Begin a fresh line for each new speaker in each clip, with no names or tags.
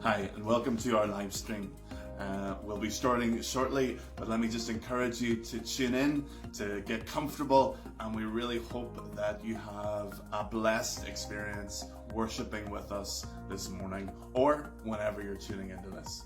Hi, and welcome to our live stream. We'll be starting shortly, but let me just encourage you to tune in, to get comfortable, and we really hope that you have a blessed experience worshiping with us this morning or whenever you're tuning into this.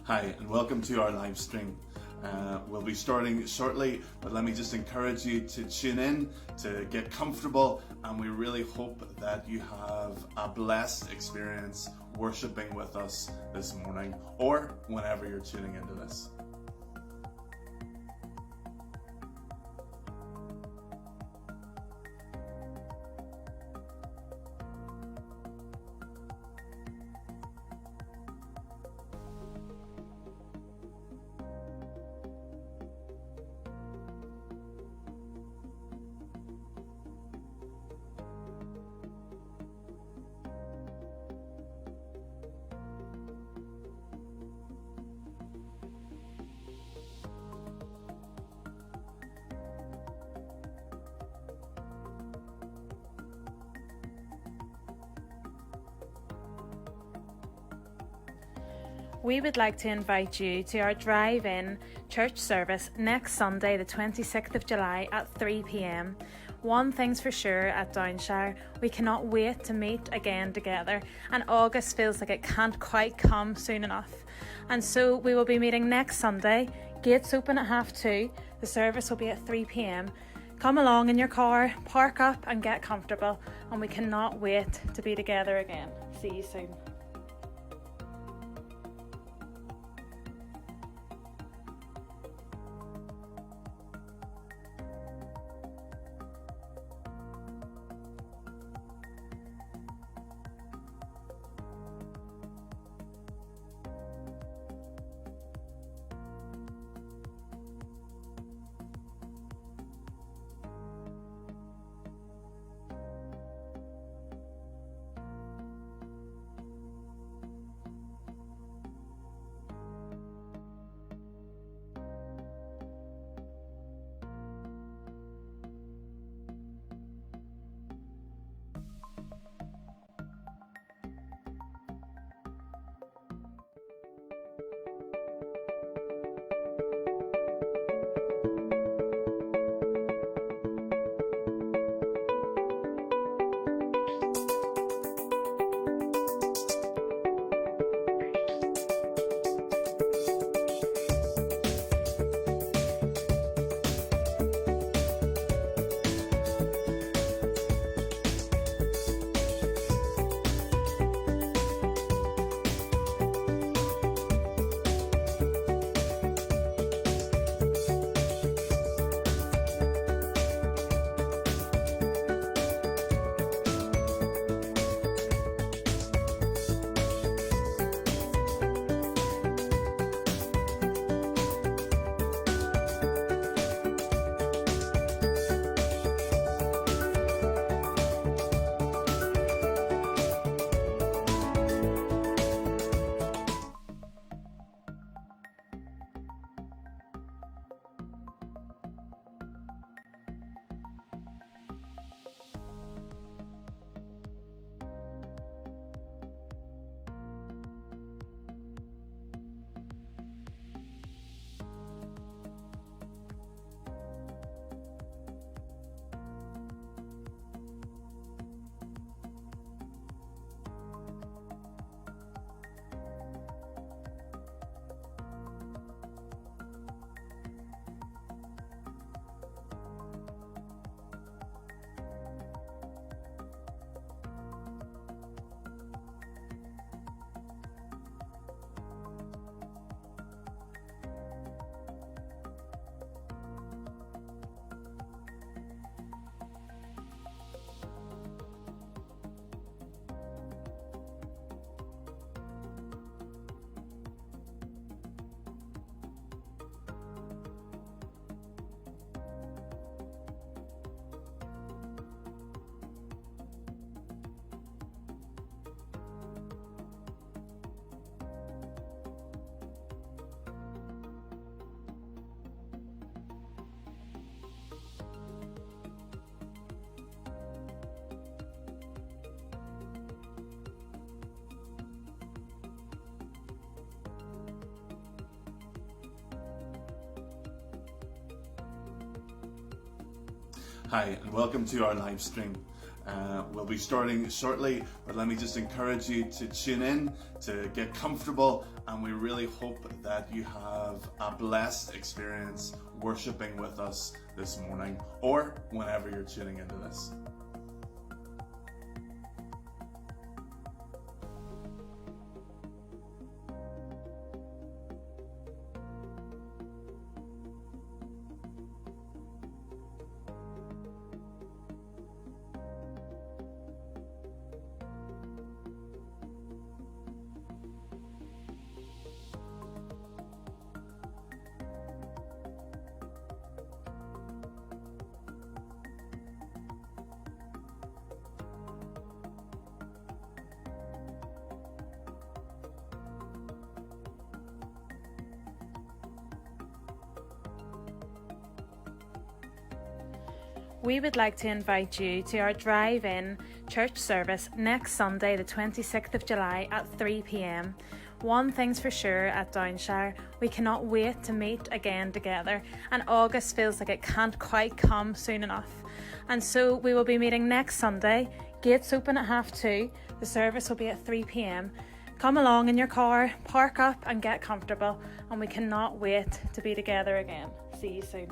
Hi, and welcome to our live stream. We'll be starting shortly, but let me just encourage you to tune in, to get comfortable, and we really hope that you have a blessed experience worshiping with us this morning or whenever you're tuning into this.
We would like to invite you to our drive-in church service next Sunday, the 26th of July at 3 p.m. One thing's for sure at Downshire, we cannot wait to meet again together, and August feels like it can't quite come soon enough. And so we will be meeting next Sunday, gates open at 2:30, the service will be at 3 p.m. Come along in your car, park up and get comfortable. and we cannot wait to be together again. See you soon.
Hi, and welcome to our live stream. We'll be starting shortly, but let me just encourage you to tune in, to get comfortable, and we really hope that you have a blessed experience worshiping with us this morning, or whenever you're tuning into this.
We would like to invite you to our drive-in church service next Sunday, the 26th of July at 3 p.m. One thing's for sure at Downshire, we cannot wait to meet again together, and August feels like it can't quite come soon enough. And so we will be meeting next Sunday, gates open at 2:30, the service will be at 3 p.m. Come along in your car, park up and get comfortable, and we cannot wait to be together again. See you soon.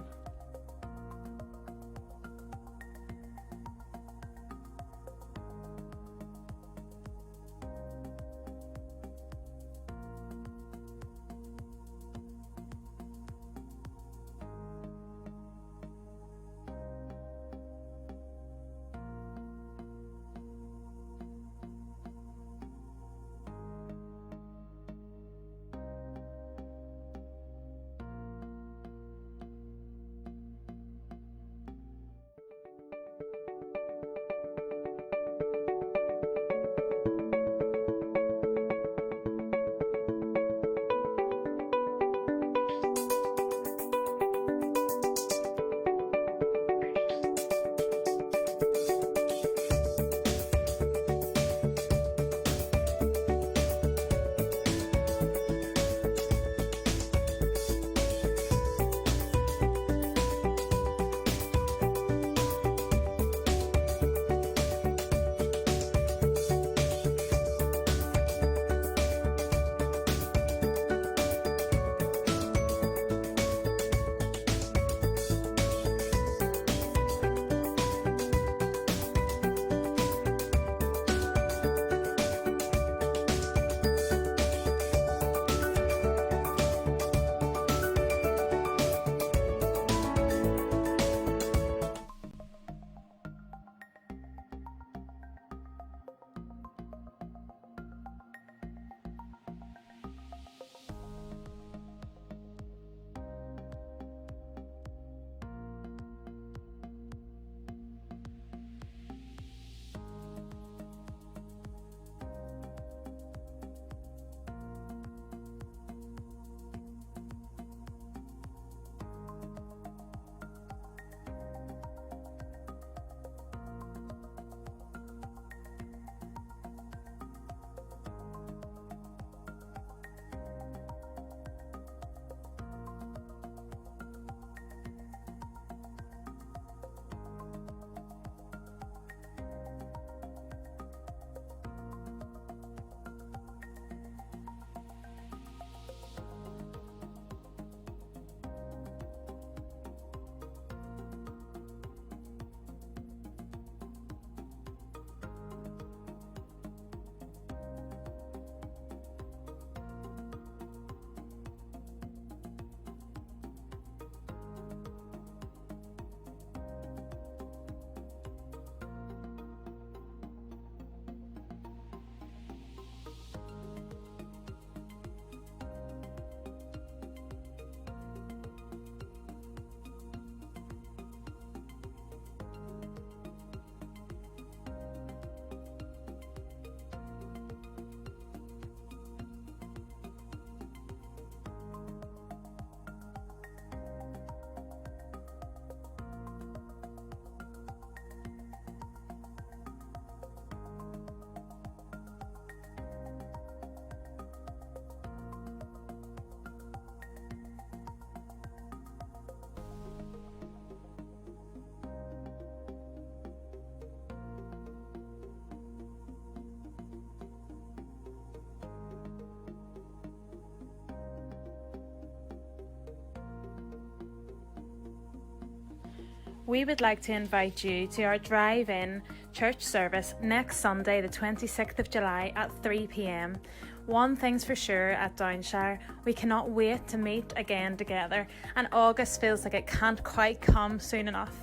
We would like to invite you to our drive-in church service next Sunday, the 26th of July at 3 p.m. One thing's for sure at Downshire, we cannot wait to meet again together, and August feels like it can't quite come soon enough.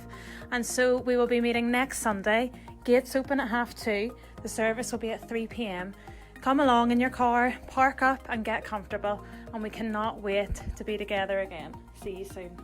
And so we will be meeting next Sunday, gates open at 2:30, the service will be at 3 p.m. Come along in your car, park up and get comfortable, and we cannot wait to be together again. See you soon.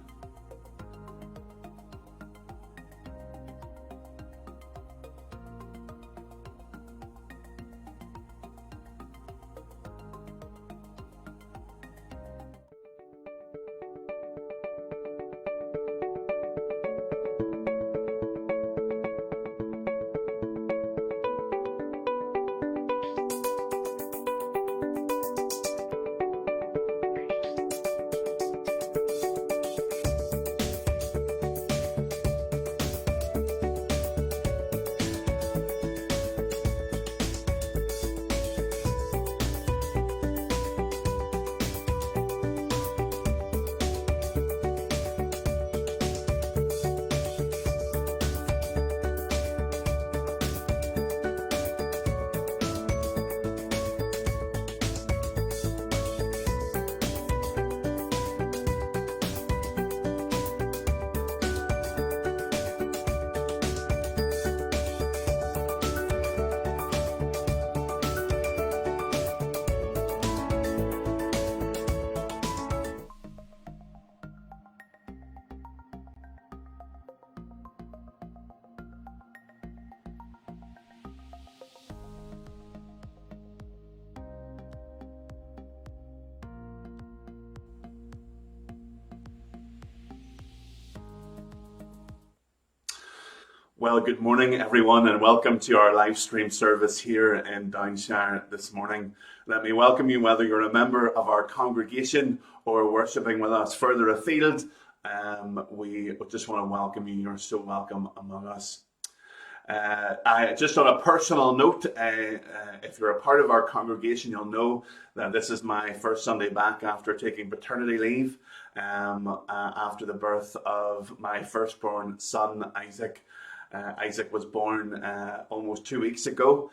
Well, good morning, everyone, and welcome to our live stream service here in Downshire this morning. Let me welcome you, whether you're a member of our congregation or worshipping with us further afield. We just want to welcome you. You're so welcome among us. Just on a personal note, if you're a part of our congregation, you'll know that this is my first Sunday back after taking paternity leave after the birth of my firstborn son, Isaac. Isaac was born almost 2 weeks ago.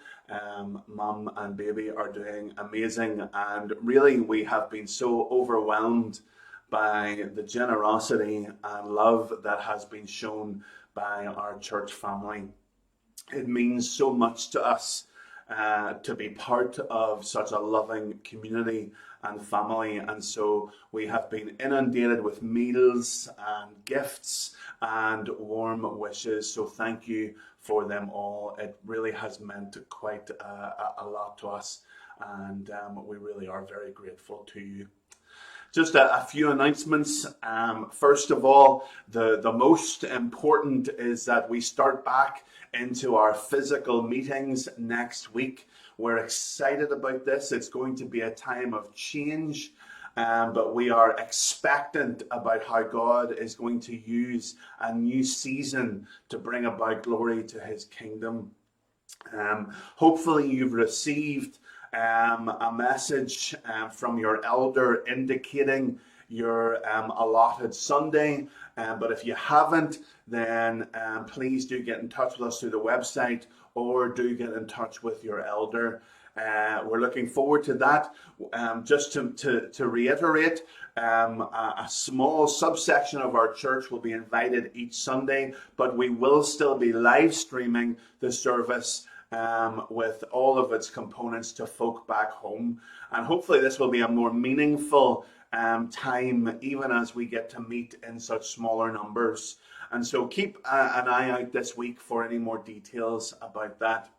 Mum and baby are doing amazing, and really we have been so overwhelmed by the generosity and love that has been shown by our church family. It means so much to us to be part of such a loving community and family, and so we have been inundated with meals and gifts and warm wishes, so thank you for them all. It really has meant quite a lot to us, and we really are very grateful to you. Just a few announcements. First of all, the most important is that we start back into our physical meetings next week. We're excited about this. It's going to be a time of change, but we are expectant about how God is going to use a new season to bring about glory to his kingdom. Hopefully you've received a message from your elder indicating your allotted Sunday, but if you haven't, then please do get in touch with us through the website, or do get in touch with your elder. We're looking forward to that. Just to reiterate, a small subsection of our church will be invited each Sunday, but we will still be live streaming the service with all of its components to folk back home. And hopefully this will be a more meaningful time, even as we get to meet in such smaller numbers. And so keep an eye out this week for any more details about that.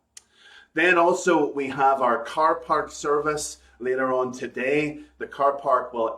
Then also we have our car park service later on today. The car park will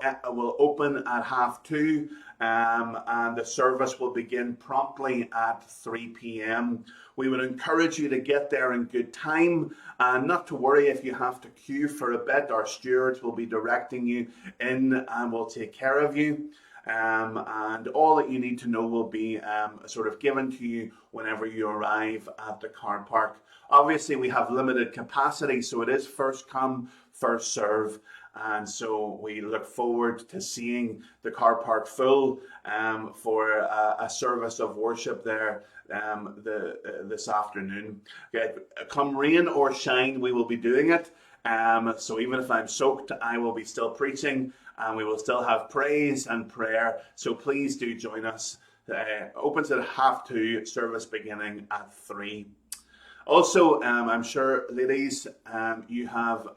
open at 2:30, and the service will begin promptly at 3 p.m. We would encourage you to get there in good time, and not to worry if you have to queue for a bit. Our stewards will be directing you in and will take care of you. And all that you need to know will be sort of given to you whenever you arrive at the car park. Obviously, we have limited capacity, so it is first come, first serve. And so we look forward to seeing the car park full for a service of worship there this afternoon. Okay. Come rain or shine, we will be doing it. So even if I'm soaked, I will be still preaching, and we will still have praise and prayer. So please do join us. Opens at 2:30, service beginning at 3. Also, I'm sure, ladies, you have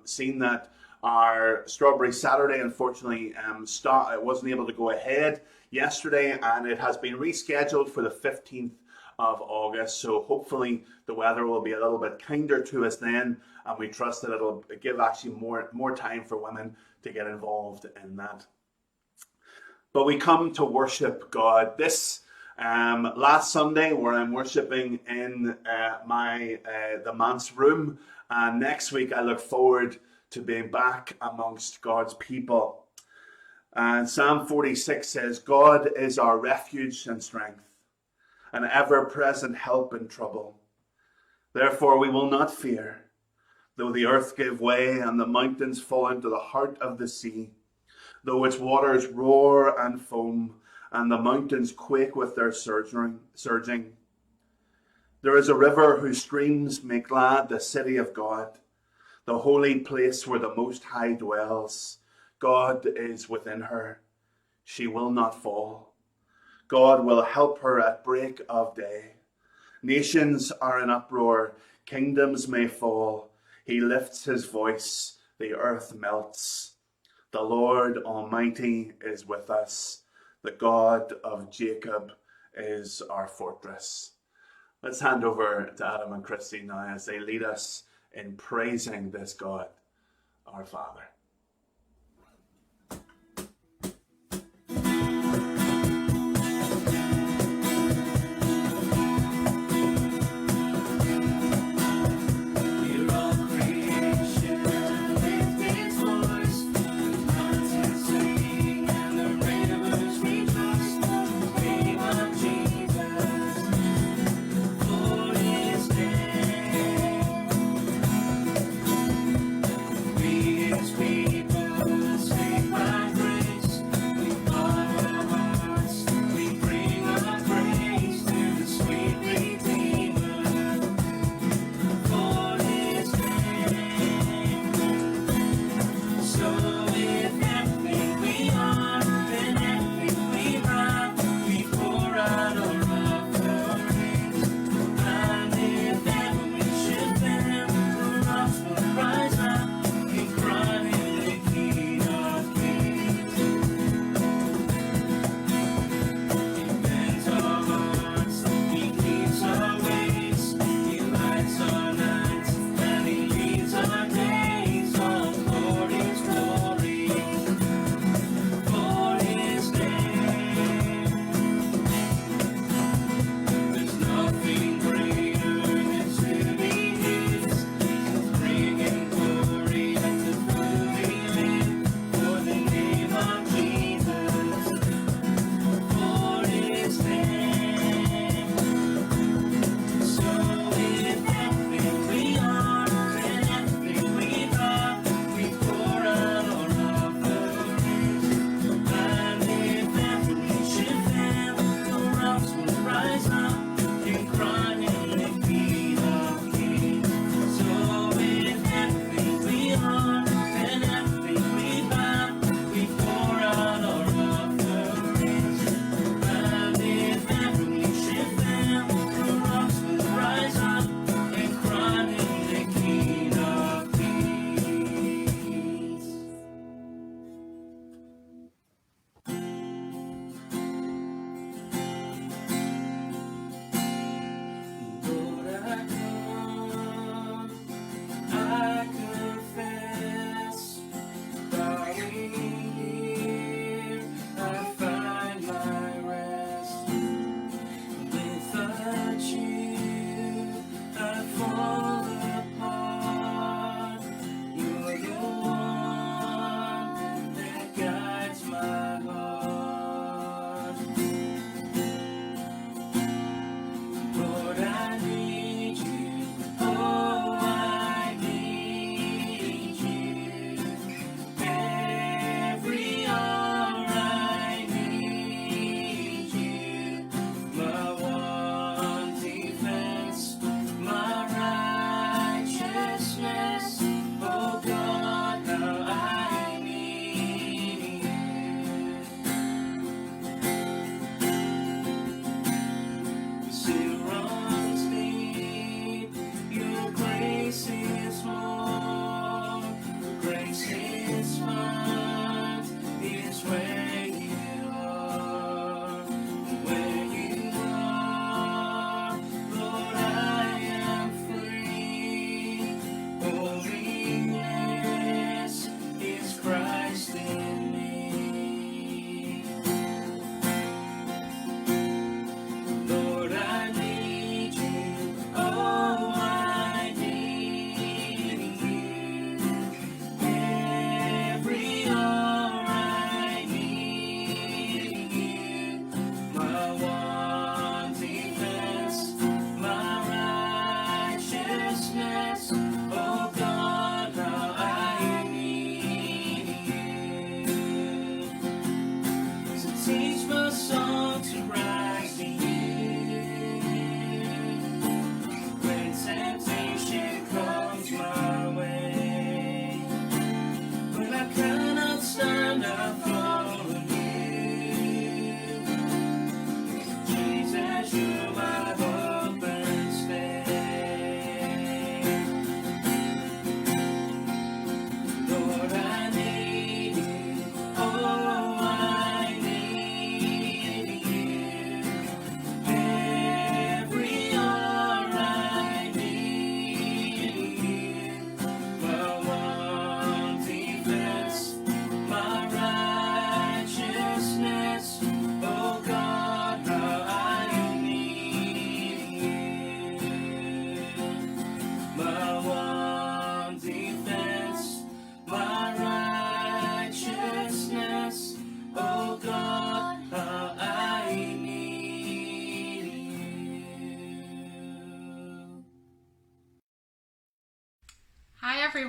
seen that our Strawberry Saturday, unfortunately, it wasn't able to go ahead yesterday, and it has been rescheduled for the 15th of August. So hopefully the weather will be a little bit kinder to us then, and we trust that it'll give actually more time for women to get involved in that. But we come to worship God. This last Sunday, where I'm worshiping in the manse room, and next week I look forward to being back amongst God's people. And Psalm 46 says, God is our refuge and strength, an ever-present help in trouble. Therefore we will not fear, though the earth give way and the mountains fall into the heart of the sea, though its waters roar and foam, and the mountains quake with their surging. There is a river whose streams make glad the city of God, the holy place where the Most High dwells. God is within her. She will not fall. God will help her at break of day. Nations are in uproar. Kingdoms may fall. He lifts his voice. The earth melts. The Lord Almighty is with us. The God of Jacob is our fortress. Let's hand over to Adam and Christy now as they lead us in praising this God, our Father.
We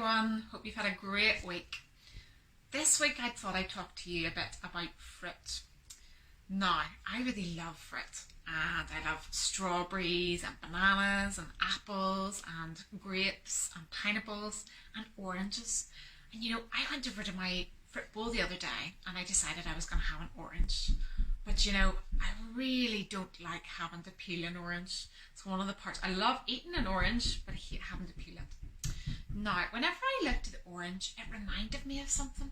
everyone. Hope you've had a great week. This week I thought I'd talk to you a bit about fruit. Now, I really love fruit, and I love strawberries and bananas and apples and grapes and pineapples and oranges. And you know, I went over to my fruit bowl the other day and I decided I was going to have an orange. But you know, I really don't like having to peel an orange. It's one of the parts. I love eating an orange, but I hate having to peel it. Now, whenever I looked at the orange, it reminded me of something.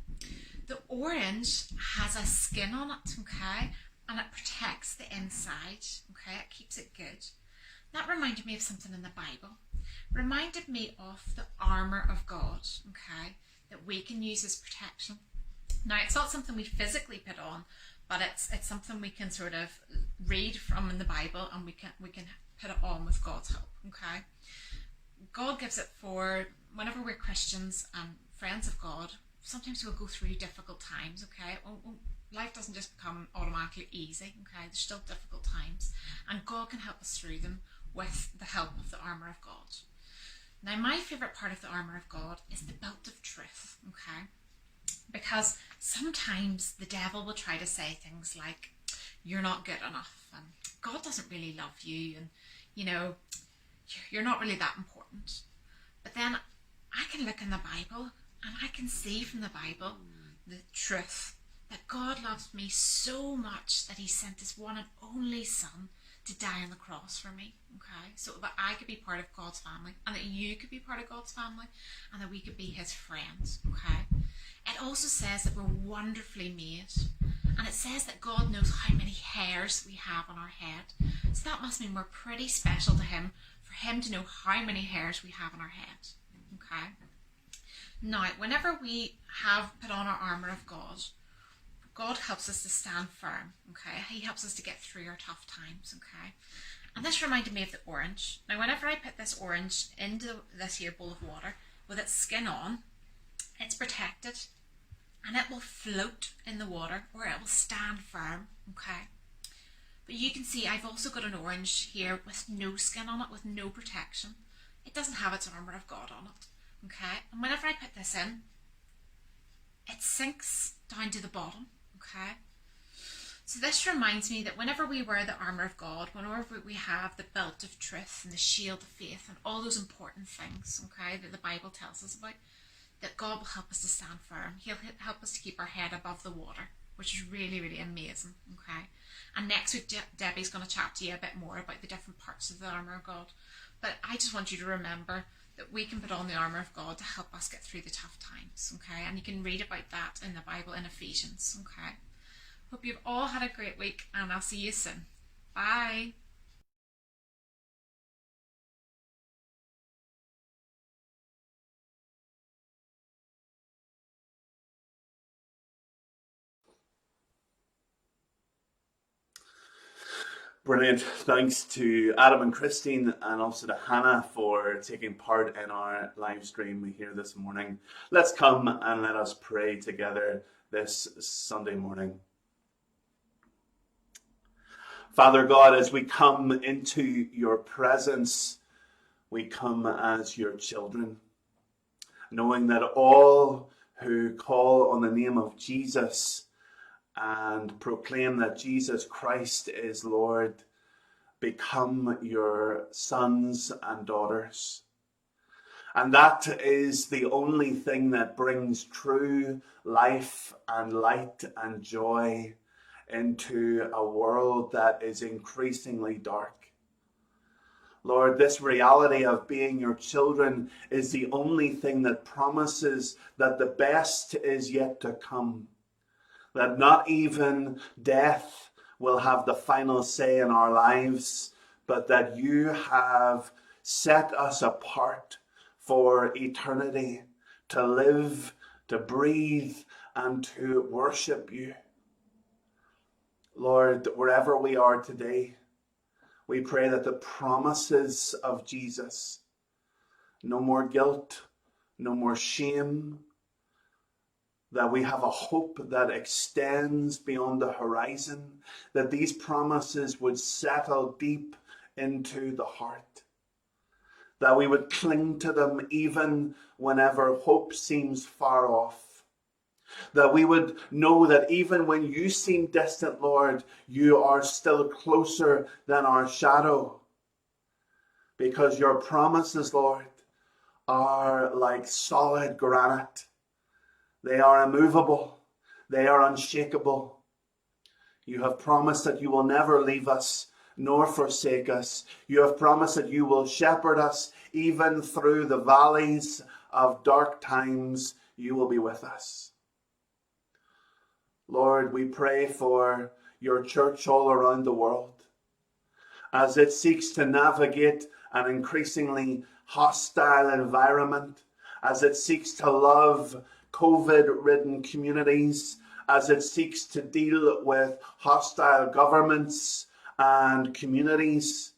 The orange has a skin on it, okay? And it protects the inside, okay? It keeps it good. That reminded me of something in the Bible. Reminded me of the armour of God, okay? That we can use as protection. Now, it's not something we physically put on, but it's something we can sort of read from in the Bible, and we can put it on with God's help, okay? God gives it for whenever we're Christians and friends of God. Sometimes we'll go through difficult times, okay? Life doesn't just become automatically easy, okay? There's still difficult times, and God can help us through them with the help of the armour of God. Now, my favourite part of the armour of God is the belt of truth, okay? Because sometimes the devil will try to say things like, you're not good enough, and God doesn't really love you, and, you know, you're not really that important. But then I can look in the Bible and I can see from the Bible the truth that God loves me so much that he sent his one and only son to die on the cross for me, okay? So that I could be part of God's family, and that you could be part of God's family, and that we could be his friends, okay? It also says that we're wonderfully made, and it says that God knows how many hairs we have on our head. So that must mean we're pretty special to him, for him to know how many hairs we have on our head, okay? Now, whenever we have put on our armour of God, God helps us to stand firm, okay? He helps us to get through our tough times, okay? And this reminded me of the orange. Now, whenever I put this orange into this here bowl of water with its skin on, it's protected, and it will float in the water, or it will stand firm, okay? But you can see I've also got an orange here with no skin on it, with no protection. It doesn't have its armour of God on it, okay? And whenever I put this in, it sinks down to the bottom, okay? So this reminds me that whenever we wear the armour of God, whenever we have the belt of truth and the shield of faith and all those important things, okay, that the Bible tells us about, that God will help us to stand firm. He'll help us to keep our head above the water, which is really, really amazing, okay? And next week, Debbie's going to chat to you a bit more about the different parts of the armour of God. But I just want you to remember that we can put on the armour of God to help us get through the tough times, okay? And you can read about that in the Bible in Ephesians, okay? Hope you've all had a great week, and I'll see you soon. Bye.
Brilliant. Thanks to Adam and Christine, and also to Hannah for taking part in our live stream here this morning. Let's come and let us pray together this Sunday morning. Father God, as we come into your presence, we come as your children, knowing that all who call on the name of Jesus and proclaim that Jesus Christ is Lord become your sons and daughters. And that is the only thing that brings true life and light and joy into a world that is increasingly dark. Lord, this reality of being your children is the only thing that promises that the best is yet to come. That not even death will have the final say in our lives, but that you have set us apart for eternity, to live, to breathe, and to worship you. Lord, wherever we are today, we pray that the promises of Jesus, no more guilt, no more shame, that we have a hope that extends beyond the horizon, that these promises would settle deep into the heart, that we would cling to them even whenever hope seems far off. That we would know that even when you seem distant, Lord, you are still closer than our shadow. Because your promises, Lord, are like solid granite. They are immovable. They are unshakable. You have promised that you will never leave us nor forsake us. You have promised that you will shepherd us even through the valleys of dark times. You will be with us. Lord, we pray for your church all around the world as it seeks to navigate an increasingly hostile environment, as it seeks to love COVID-ridden communities, as it seeks to deal with hostile governments and communities.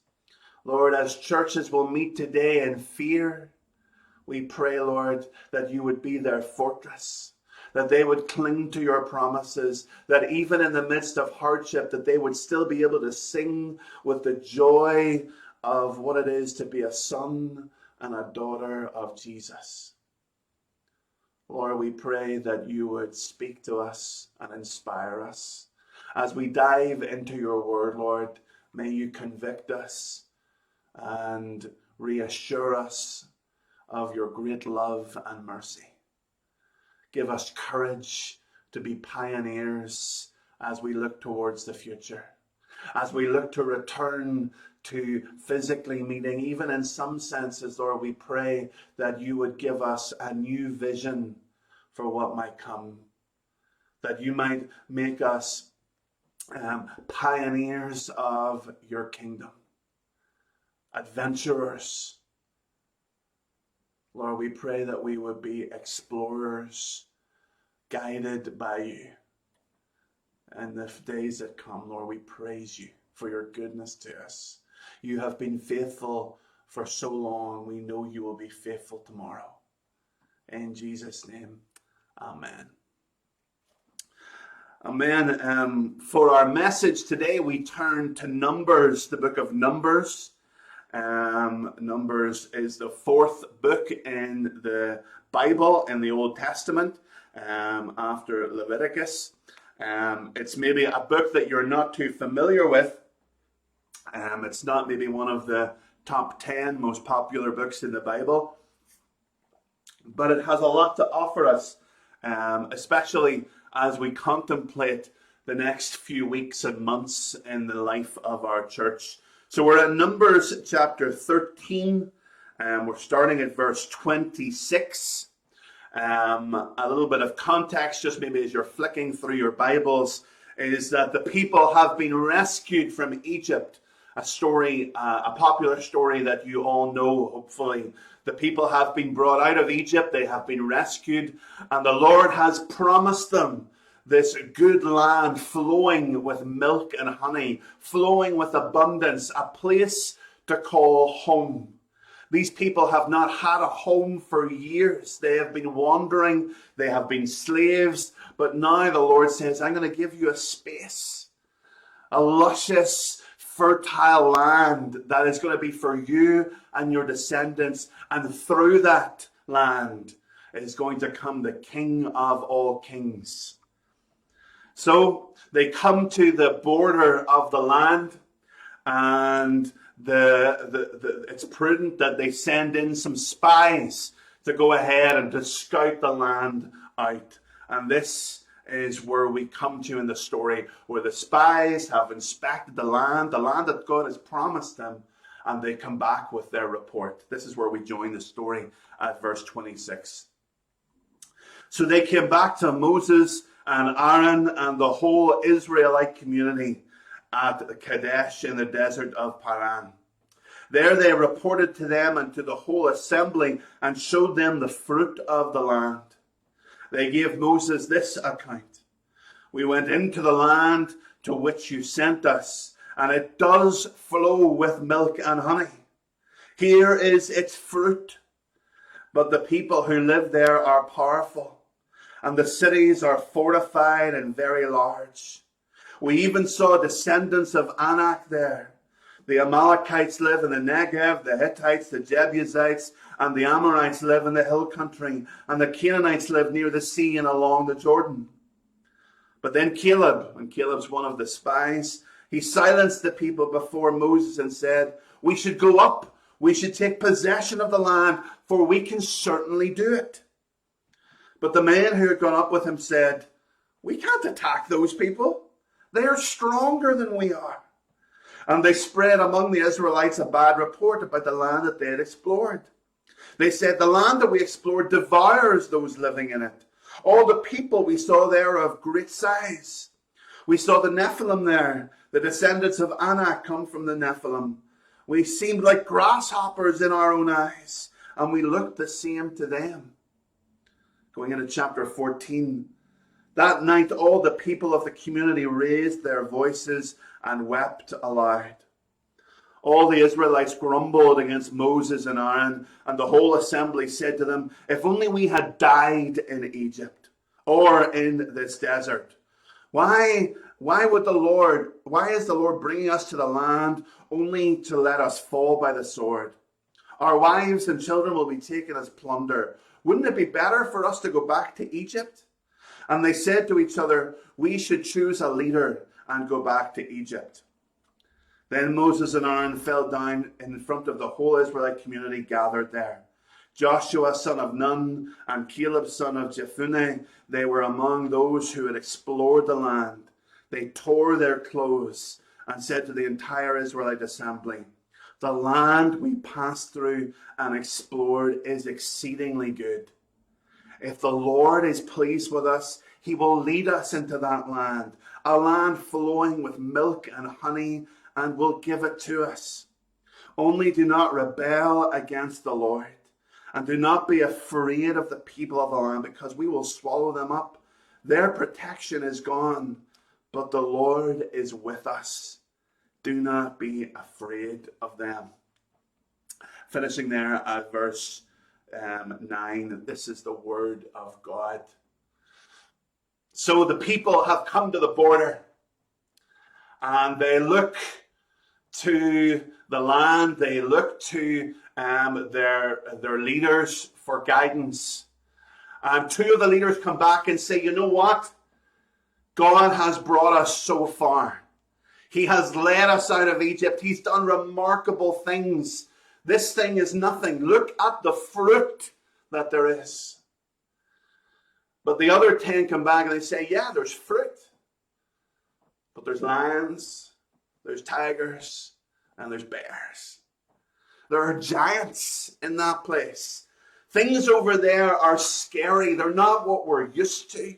Lord, as churches will meet today in fear, we pray, Lord, that you would be their fortress, that they would cling to your promises, that even in the midst of hardship, that they would still be able to sing with the joy of what it is to be a son and a daughter of Jesus. Lord, we pray that you would speak to us and inspire us. As we dive into your word, Lord, may you convict us and reassure us of your great love and mercy. Give us courage to be pioneers as we look towards the future, as we look to return to physically meeting. Even in some senses, Lord, we pray that you would give us a new vision for what might come, that you might make us pioneers of your kingdom, adventurers. Lord, we pray that we would be explorers, guided by you. And the days that come, Lord, we praise you for your goodness to us. You have been faithful for so long. We know you will be faithful tomorrow. In Jesus' name, amen. Amen. For our message today, we turn to Numbers, the book of Numbers. Numbers is the fourth book in the Bible in the Old Testament, after Leviticus. It's maybe a book that you're not too familiar with. It's not maybe one of the top 10 most popular books in the Bible, but it has a lot to offer us, especially as we contemplate the next few weeks and months in the life of our church. So we're in Numbers chapter 13, and we're starting at verse 26. A little bit of context, just maybe as you're flicking through your Bibles, is that the people have been rescued from Egypt. A story, a popular story that you all know, hopefully. The people have been brought out of Egypt, they have been rescued, and the Lord has promised them this good land flowing with milk and honey, flowing with abundance, a place to call home. These people have not had a home for years. They have been wandering, they have been slaves, but now the Lord says, I'm going to give you a space, a luscious, fertile land that is going to be for you and your descendants, and through that land is going to come the King of all kings. So they come to the border of the land, and it's prudent that they send in some spies to go ahead and to scout the land out. And this is where we come to in the story, where the spies have inspected the land that God has promised them, and they come back with their report. This is where we join the story at verse 26. So they came back to Moses and Aaron and the whole Israelite community at Kadesh in the desert of Paran. There they reported to them and to the whole assembly and showed them the fruit of the land. They gave Moses this account. We went into the land to which you sent us, and it does flow with milk and honey. Here is its fruit. But the people who live there are powerful, and the cities are fortified and very large. We even saw descendants of Anak there. The Amalekites live in the Negev, the Hittites, the Jebusites, and the Amorites live in the hill country, and the Canaanites live near the sea and along the Jordan. But then Caleb, and Caleb's one of the spies, he silenced the people before Moses and said, "We should go up, we should take possession of the land, for we can certainly do it." But the men who had gone up with him said, "We can't attack those people. They are stronger than we are." And they spread among the Israelites a bad report about the land that they had explored. They said, "The land that we explored devours those living in it. All the people we saw there are of great size. We saw the Nephilim there. The descendants of Anak come from the Nephilim. We seemed like grasshoppers in our own eyes, and we looked the same to them." Going into chapter 14. That night all the people of the community raised their voices and wept aloud. All the Israelites grumbled against Moses and Aaron, and the whole assembly said to them, "If only we had died in Egypt or in this desert. Why is the Lord bringing us to the land only to let us fall by the sword? Our wives and children will be taken as plunder. Wouldn't it be better for us to go back to Egypt?" And they said to each other, "We should choose a leader and go back to Egypt." Then Moses and Aaron fell down in front of the whole Israelite community gathered there. Joshua, son of Nun, and Caleb, son of Jephunneh, they were among those who had explored the land. They tore their clothes and said to the entire Israelite assembly, "The land we passed through and explored is exceedingly good. If the Lord is pleased with us, he will lead us into that land, a land flowing with milk and honey, and will give it to us. Only do not rebel against the Lord, and do not be afraid of the people of the land, because we will swallow them up. Their protection is gone, but the Lord is with us. Do not be afraid of them." Finishing there at verse 9, this is the word of God. So the people have come to the border, and they look to the land, they look to their leaders for guidance. And two of the leaders come back and say, "You know what? God has brought us so far. He has led us out of Egypt. He's done remarkable things. This thing is nothing. Look at the fruit that there is." But the other 10 come back and they say, "Yeah, there's fruit. But there's lions, there's tigers, and there's bears. There are giants in that place. Things over there are scary. They're not what we're used to.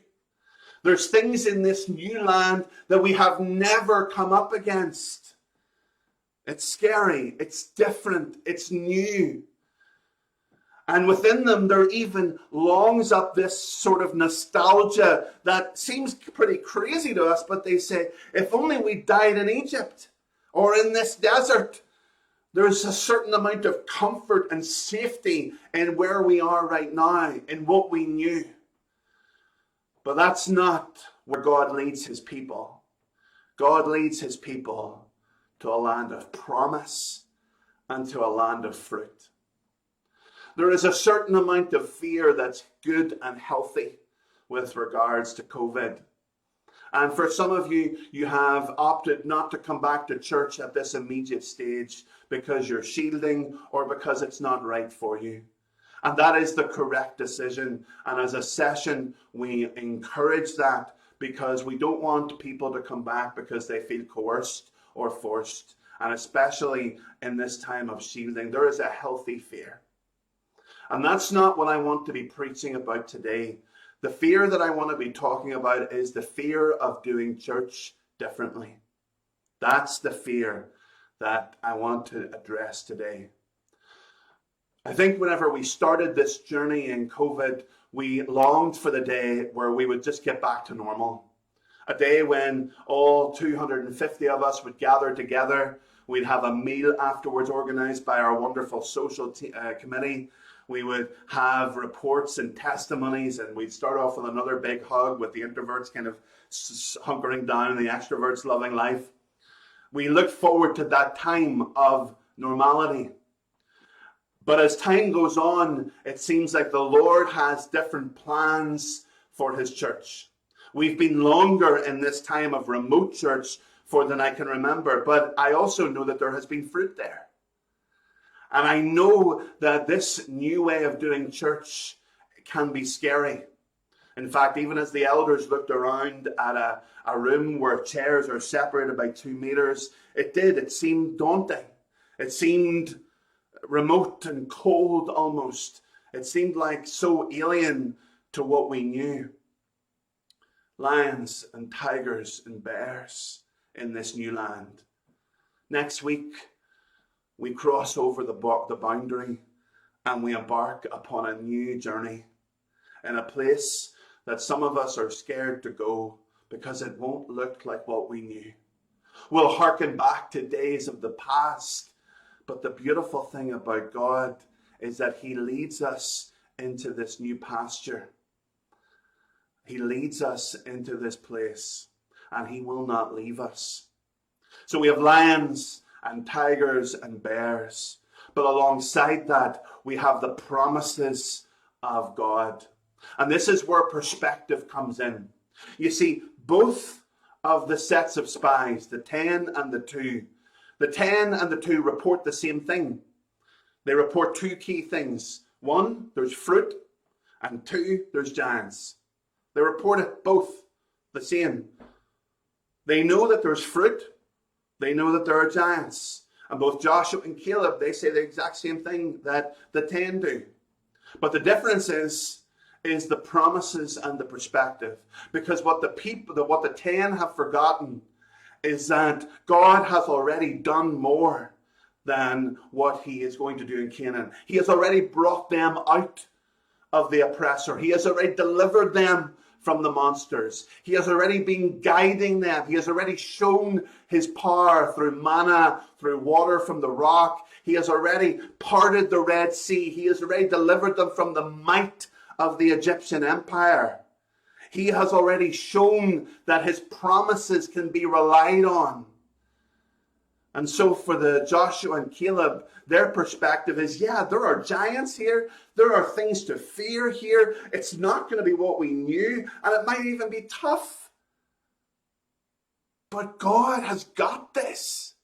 There's things in this new land that we have never come up against. It's scary, it's different, it's new." And within them, there even longs up this sort of nostalgia that seems pretty crazy to us, but they say, "If only we died in Egypt or in this desert." There's a certain amount of comfort and safety in where we are right now, in what we knew. But that's not where God leads his people. God leads his people to a land of promise and to a land of fruit. There is a certain amount of fear that's good and healthy with regards to COVID. And for some of you, you have opted not to come back to church at this immediate stage because you're shielding or because it's not right for you. And that is the correct decision. And as a session, we encourage that because we don't want people to come back because they feel coerced or forced. And especially in this time of shielding, there is a healthy fear. And that's not what I want to be preaching about today. The fear that I want to be talking about is the fear of doing church differently. That's the fear that I want to address today. I think whenever we started this journey in COVID, we longed for the day where we would just get back to normal. A day when all 250 of us would gather together. We'd have a meal afterwards organized by our wonderful social committee. We would have reports and testimonies, and we'd start off with another big hug with the introverts kind of hunkering down and the extroverts loving life. We look forward to that time of normality. But as time goes on, it seems like the Lord has different plans for his church. We've been longer in this time of remote church for than I can remember, but I also know that there has been fruit there. And I know that this new way of doing church can be scary. In fact, even as the elders looked around at a room where chairs are separated by 2 meters, it seemed daunting. It seemed remote and cold almost. It seemed like so alien to what we knew. Lions and tigers and bears in this new land. Next week, we cross over the boundary and we embark upon a new journey in a place that some of us are scared to go because it won't look like what we knew. We'll hearken back to days of the past, but the beautiful thing about God is that he leads us into this new pasture. He leads us into this place and he will not leave us. So we have lions and tigers and bears, but alongside that we have the promises of God. And this is where perspective comes in. You see, both of the sets of spies, the 10 and the 2, the 10 and the 2 report the same thing. They report 2 key things. 1, there's fruit, and 2, there's giants. They report it both the same. They know that there's fruit. They know that there are giants. And both Joshua and Caleb, they say the exact same thing that the 10 do. But the difference is the promises and the perspective. Because what the 10 have forgotten is that God has already done more than what he is going to do in Canaan. He has already brought them out of the oppressor. He has already delivered them from the monsters. He has already been guiding them. He has already shown his power through manna, through water from the rock. He has already parted the Red Sea. He has already delivered them from the might of the Egyptian empire. He has already shown that his promises can be relied on. And so for the Joshua and Caleb, their perspective is, yeah, there are giants here. There are things to fear here. It's not going to be what we knew, and it might even be tough. But God has got this,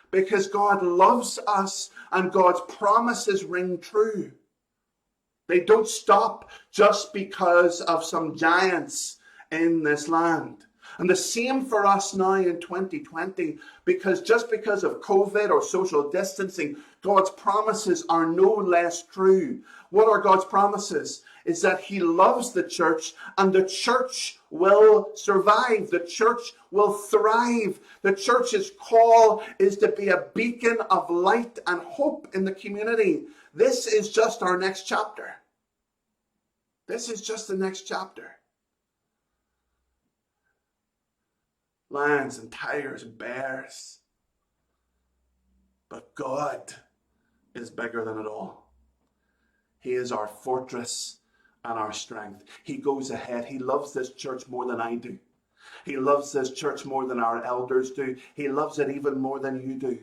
because God loves us and God's promises ring true. They don't stop just because of some giants in this land. And the same for us now in 2020, because just because of COVID or social distancing, God's promises are no less true. What are God's promises? Is that he loves the church and the church will survive. The church will thrive. The church's call is to be a beacon of light and hope in the community. This is just our next chapter. This is just the next chapter. Lions and tigers and bears. But God is bigger than it all. He is our fortress and our strength. He goes ahead. He loves this church more than I do. He loves this church more than our elders do. He loves it even more than you do.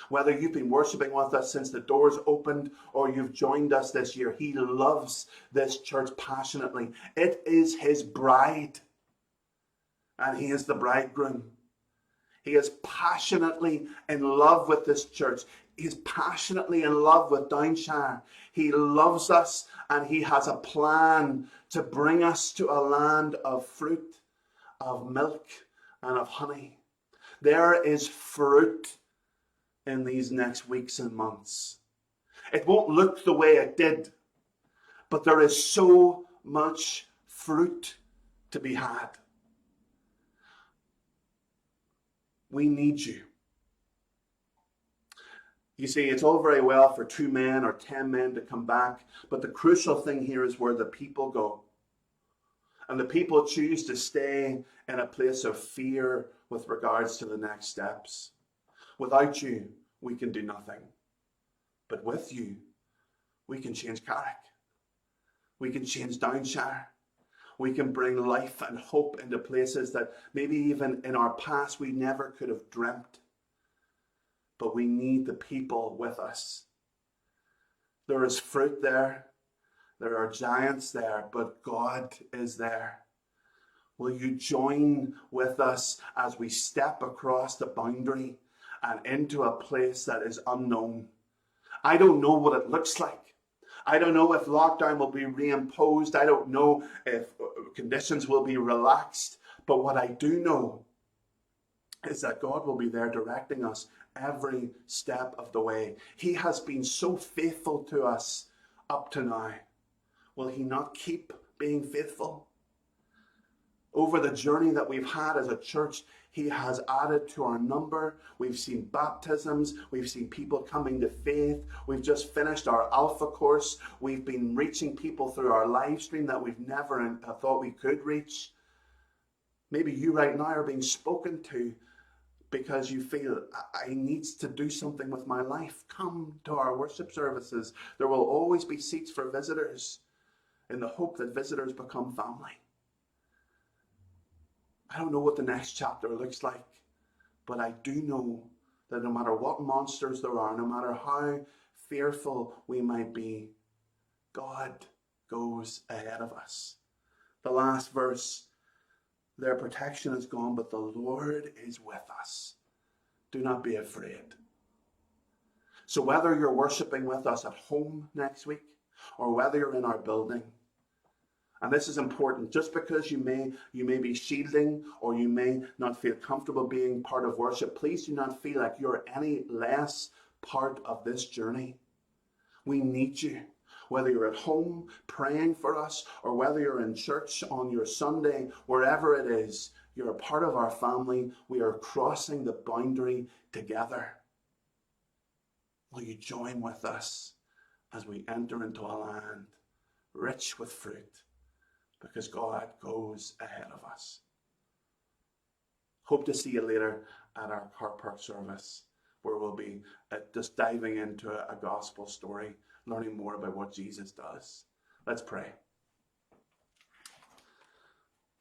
Whether you've been worshiping with us since the doors opened or you've joined us this year, he loves this church passionately. It is his bride. And he is the bridegroom. He is passionately in love with this church. He is passionately in love with Downshire. He loves us and he has a plan to bring us to a land of fruit, of milk and of honey. There is fruit in these next weeks and months. It won't look the way it did, but there is so much fruit to be had. We need you. You see, it's all very well for 2 men or 10 men to come back, but the crucial thing here is where the people go. And the people choose to stay in a place of fear with regards to the next steps. Without you, we can do nothing. But with you, we can change Carrick. We can change Downshire. We can bring life and hope into places that maybe even in our past we never could have dreamt. but we need the people with us. There is fruit there. There are giants there, but God is there. Will you join with us as we step across the boundary and into a place that is unknown? I don't know what it looks like. I don't know if lockdown will be reimposed. I don't know if conditions will be relaxed. But what I do know is that God will be there directing us every step of the way. He has been so faithful to us up to now. Will he not keep being faithful? Over the journey that we've had as a church, he has added to our number. We've seen baptisms. We've seen people coming to faith. We've just finished our Alpha course. We've been reaching people through our live stream that we've never thought we could reach. Maybe you right now are being spoken to because you feel, I need to do something with my life. Come to our worship services. There will always be seats for visitors in the hope that visitors become family. I don't know what the next chapter looks like, but I do know that no matter what monsters there are, no matter how fearful we might be, God goes ahead of us. The last verse, their protection is gone, but the Lord is with us. Do not be afraid. So whether you're worshiping with us at home next week, or whether you're in our building, and this is important, just because you may be shielding or you may not feel comfortable being part of worship, please do not feel like you're any less part of this journey. We need you. Whether you're at home praying for us or whether you're in church on your Sunday, wherever it is, you're a part of our family. We are crossing the boundary together. Will you join with us as we enter into a land rich with fruit? Because God goes ahead of us. Hope to see you later at our car park service, where we'll be just diving into a gospel story, learning more about what Jesus does. Let's pray.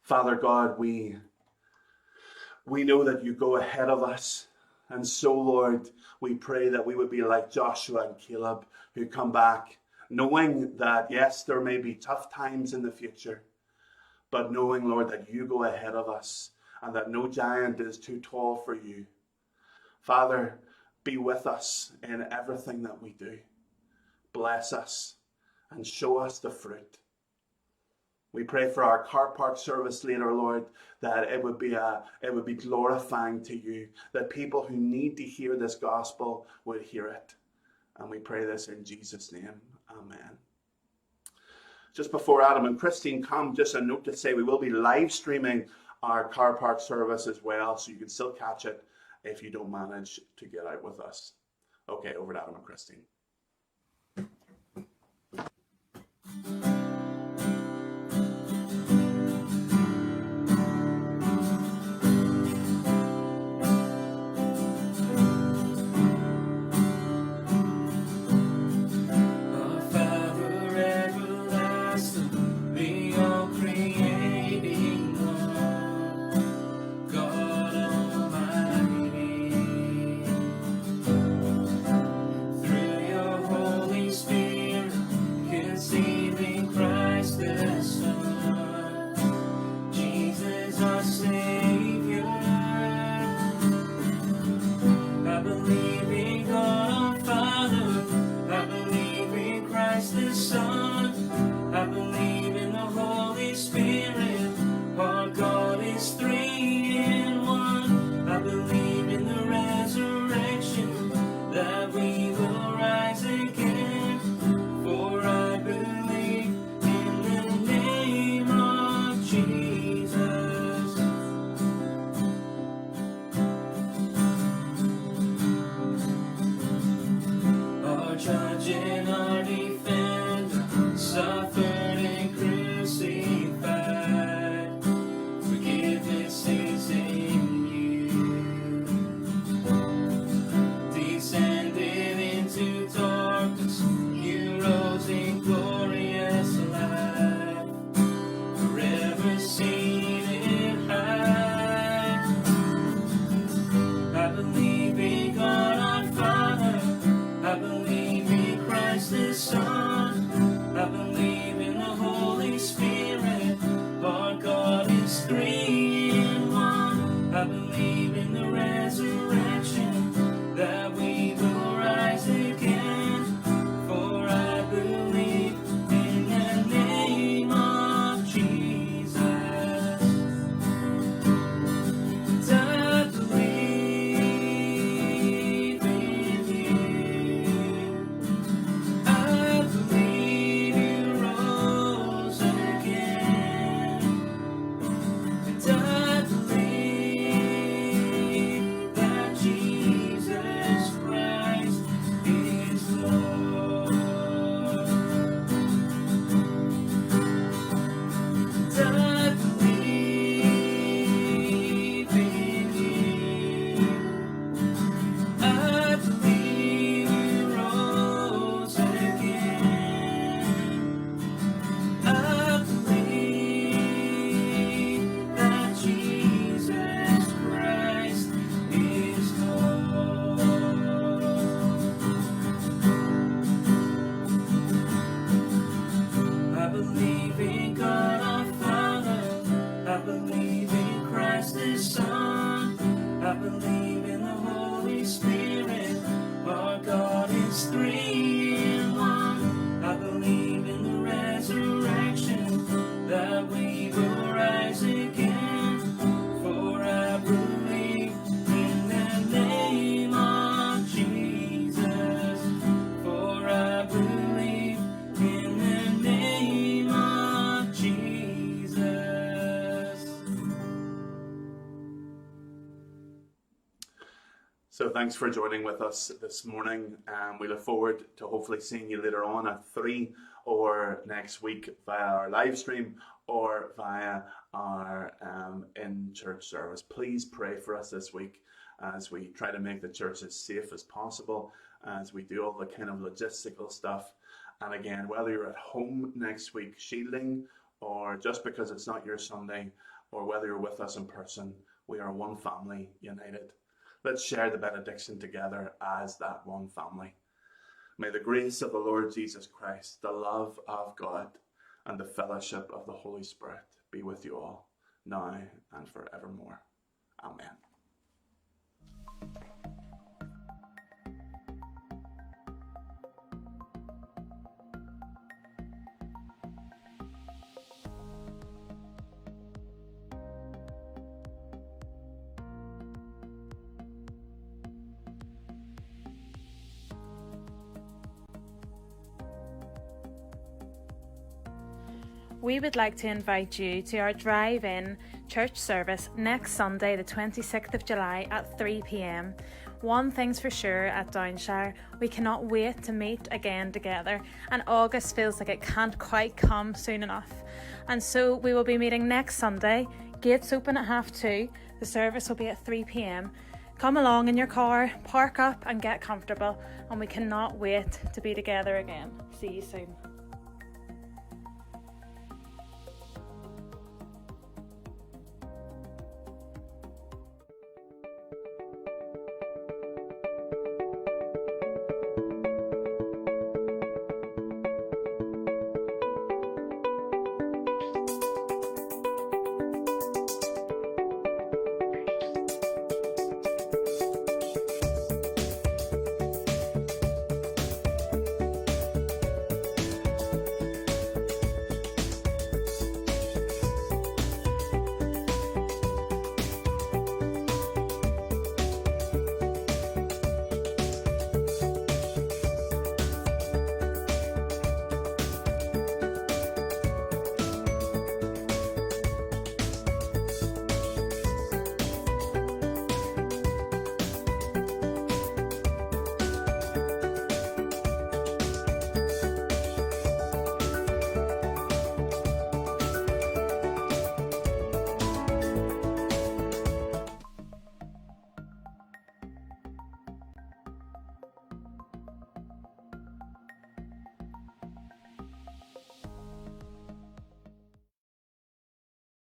Father God, we know that you go ahead of us. And so, Lord, we pray that we would be like Joshua and Caleb, who come back knowing that, yes, there may be tough times in the future, but knowing, Lord, that you go ahead of us and that no giant is too tall for you. Father, be with us in everything that we do. Bless us and show us the fruit. We pray for our car park service later, Lord, that it would be glorifying to you, that people who need to hear this gospel would hear it. And we pray this in Jesus' name. Amen. Just before Adam and Christine come, just a note to say we will be live streaming our car park service as well, so you can still catch it if you don't manage to get out with us. Okay, over to Adam and Christine.
Through
So thanks for joining with us this morning. We look forward to hopefully seeing you later on at 3 or next week via our live stream or via our in-church service. Please pray for us this week as we try to make the church as safe as possible, as we do all the kind of logistical stuff. And again, whether you're at home next week shielding, or just because it's not your Sunday, or whether you're with us in person, we are one family united. Let's share the benediction together as that one family. May the grace of the Lord Jesus Christ, the love of God, and the fellowship of the Holy Spirit be with you all, now and forevermore. Amen.
We would like to invite you to our drive-in church service next Sunday, the 26th of July at 3 p.m. One thing's for sure at Downshire, we cannot wait to meet again together, and August feels like it can't quite come soon enough. And so we will be meeting next Sunday, gates open at 2:30, the service will be at 3 p.m. Come along in your car, park up and get comfortable, and we cannot wait to be together again. See you soon.